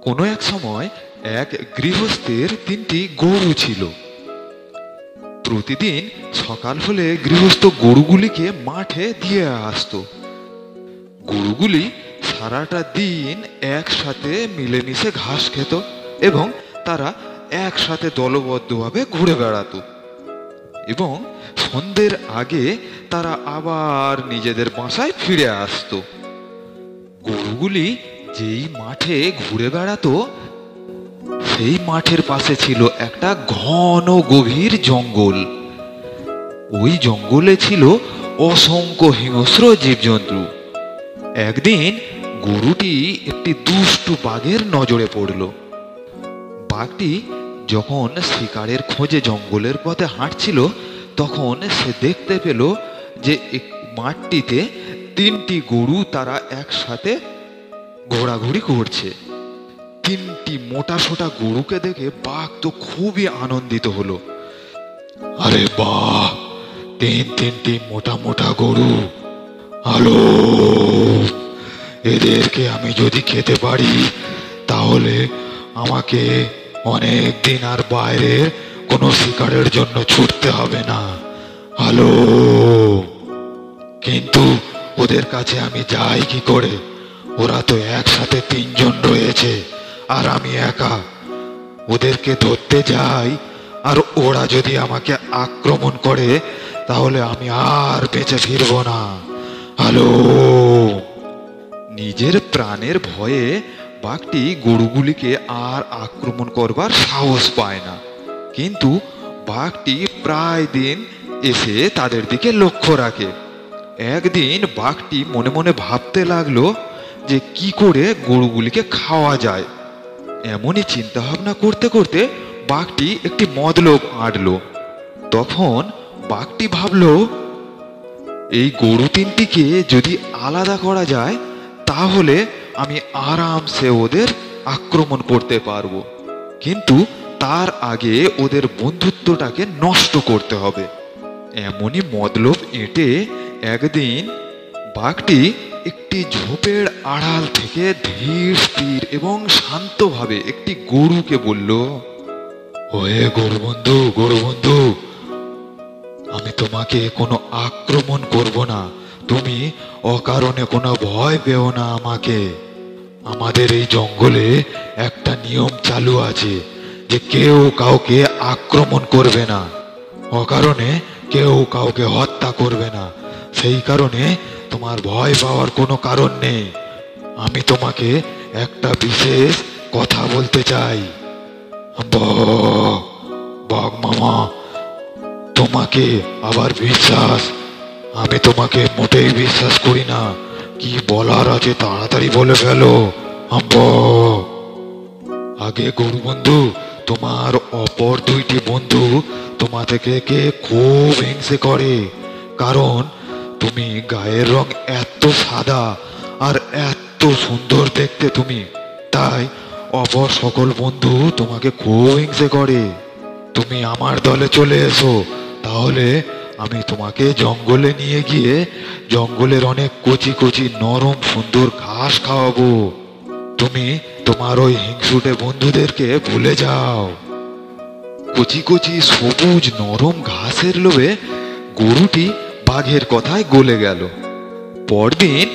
কোনো এক সময় এক গৃহস্থের 3টি গরু ছিল। প্রতিদিন সকাল হলে গৃহস্থ গরুগুলিকে মাঠে দিয়ে আসতো। গরুগুলি সারাটা দিন একসাথে মিলেমিশে ঘাস খেত এবং তারা একসাথে দলবদ্ধভাবে ঘুরে বেড়াতো এবং সন্ধ্যের আগে তারা আবার নিজেদের বাসায় ফিরে আসতো। গরুগুলি যেই মাঠে ঘুরে বেড়াতো সেই মাঠের পাশে ছিল একটা ঘন গভীর জঙ্গল। ওই জঙ্গলে ছিল অসংখ্য হিংস্র জীবজন্তু। একদিন গরুটি একটি দুষ্টু বাঘের নজরে পড়ল। বাঘটি যখন শিকারের খোঁজে জঙ্গলের পথে হাঁটছিল তখন সে দেখতে পেল যে মাঠটিতে 3টি গরু তারা একসাথে ঘোরাঘুরি করছে। 3টি মোটা সোটা গরুকে দেখে বাঘ তো খুবই আনন্দিত হলো। আরে বাহ, 3টি মোটা মোটা গরু, আলো, এদেরকে আমি যদি খেতে পারি তাহলে আমাকে অনেক দিন আর বাইরের কোনো শিকারের জন্য ছুটতে হবে না। হ্যালো, কিন্তু ওদের কাছে আমি যাই কি করে? ওরা তো একসাথে 3 জন রয়েছে আর আমি একা। ওদেরকে ধরতে যাই আর ওরা যদি আমাকে আক্রমণ করে তাহলে আমি আর বেঁচে ফিরব না। হ্যালো। নিজের প্রাণের ভয়ে বাঘটি গরুগুলিকে আর আক্রমণ করবার সাহস পায় না, কিন্তু বাঘটি প্রায় দিন এসে তাদের দিকে লক্ষ্য রাখে। একদিন বাঘটি মনে মনে ভাবতে লাগলো যে কি করে গরুগুলিকে খাওয়া যায়। এমনই চিন্তা ভাবনা করতে করতে বাঘটি একটি মতলব আঁটলো। তখন বাঘটি ভাবলো, এই গরু 3টিকে যদি আলাদা করা যায় তাহলে আমি আরামসে ওদের আক্রমণ করতে পারবো, কিন্তু তার আগে ওদের বন্ধুত্বটাকে নষ্ট করতে হবে। এমনই মতলব এঁটে একদিন বাঘটি একটি ঝোপের আড়াল থেকে ধীর স্থির এবং শান্তভাবে একটি গরুকে বলল, ওহে গরু বন্ধু, আমি তোমাকে কোনো আক্রমণ করব না। তুমি অকারণে কোনো ভয় পেও না আমাকে। আমাদের এই জঙ্গলে একটা নিয়ম চালু আছে যে কেউ কাউকে আক্রমণ করবে না, অকারণে কেউ কাউকে হত্যা করবে না। সেই কারণে তোমার ভয় পাওয়ার কোনো কারণ নেই। আমি তোমাকে একটা বিশেষ কথা বলতে চাই। বাঘ মামা, তোমাকে আবার বিশ্বাস? আমি তোমাকে মোটেই বিশ্বাস করি না। কি বলার আছে তাড়াতাড়ি বলে ফেলো। আগে গরু বন্ধু, তোমার অপর 2টি বন্ধু তোমা থেকে খুব হিংসে করে, কারণ তুমি গায়ের রং এত সাদা আর এত সুন্দর দেখতে তুমি। তাই অপর সকল বন্ধু তোমাকে খুব হিংসে করে। তুমি আমার দলে চলে এসো, তাহলে আমি তোমাকে জঙ্গলে নিয়ে গিয়ে জঙ্গলের অনেক কচি কচি নরম সুন্দর ঘাস খাওয়াবো। তুমি তোমার ওই হিংসুটে বন্ধুদেরকে ভুলে যাও। কচি কচি সবুজ নরম ঘাসের লোভে গরুটি বাঘের কথায় গলে গেল। পরদিন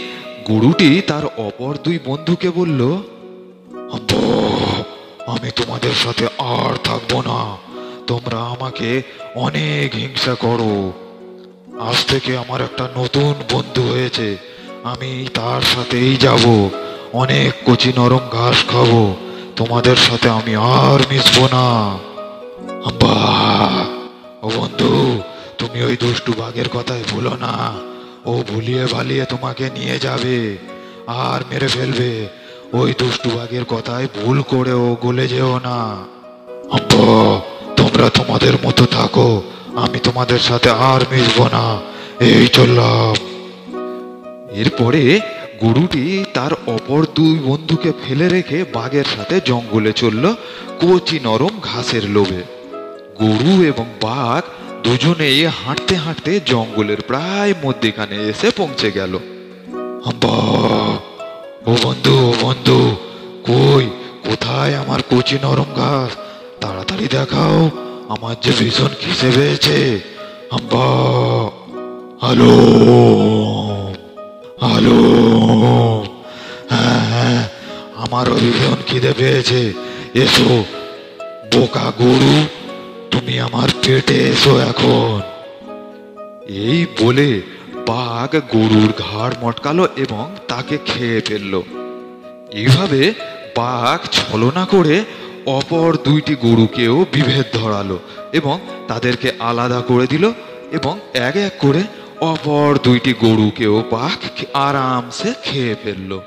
গরুটি তার অপর 2 বন্ধুকে বলল, আমি তোমাদের সাথে আর থাকবো না। তোমরা আমাকে অনেক হিংসা করো। আজ থেকে আমার একটা নতুন বন্ধু হয়েছে, আমি তার সাথেই যাব। অনেক কচি নরম ঘাস খাবো। তোমাদের সাথে আমি আর মিশবো না। ও বন্ধু, তুমি ওই দুষ্টু বাঘের কথাই ভুলো না। ও ভুলিয়ে ভালিয়ে তোমাকে নিয়ে যাবে আর মেরে ফেলবে। ওই দুষ্টু বাঘের কথায় ভুল করে ও গলে যেও না। তোমরা তোমাদের মতো থাকো, আমি তোমাদের সাথে আর মিশবো না। এই চললাম। এরপরে গরুটি তার অপর 2 বন্ধুকে ফেলে রেখে বাঘের সাথে জঙ্গলে চলল কচি নরম ঘাসের লোভে। গরু এবং বাঘ দুজনেই হাঁটতে হাঁটতে জঙ্গলের প্রায় মধ্যখানে এসে পৌঁছে গেল। ও বন্ধু, কই কোথায় কোথায় আমার কচি নরম ঘাস? তাড়াতাড়ি দেখাও, আমার যে ভীষণ খিদে পেয়েছে। আব্বা, হ্যালো, হ্যালো। হ্যাঁ হ্যাঁ, আমারও ভীষণ খিদে পেয়েছে। এসো বোকা গরু, তুমি আমার পেটে এসো এখন। এই বলে বাঘ গরুর ঘাড় মটকালো এবং তাকে খেয়ে ফেললো। এইভাবে বাঘ ছলনা করে অপর দুইটি গরুকেও বিভেদ ধরালো এবং তাদেরকে আলাদা করে দিল, এবং এক এক করে অপর দুইটি গরুকেও বাঘ আরামসে খেয়ে ফেললো।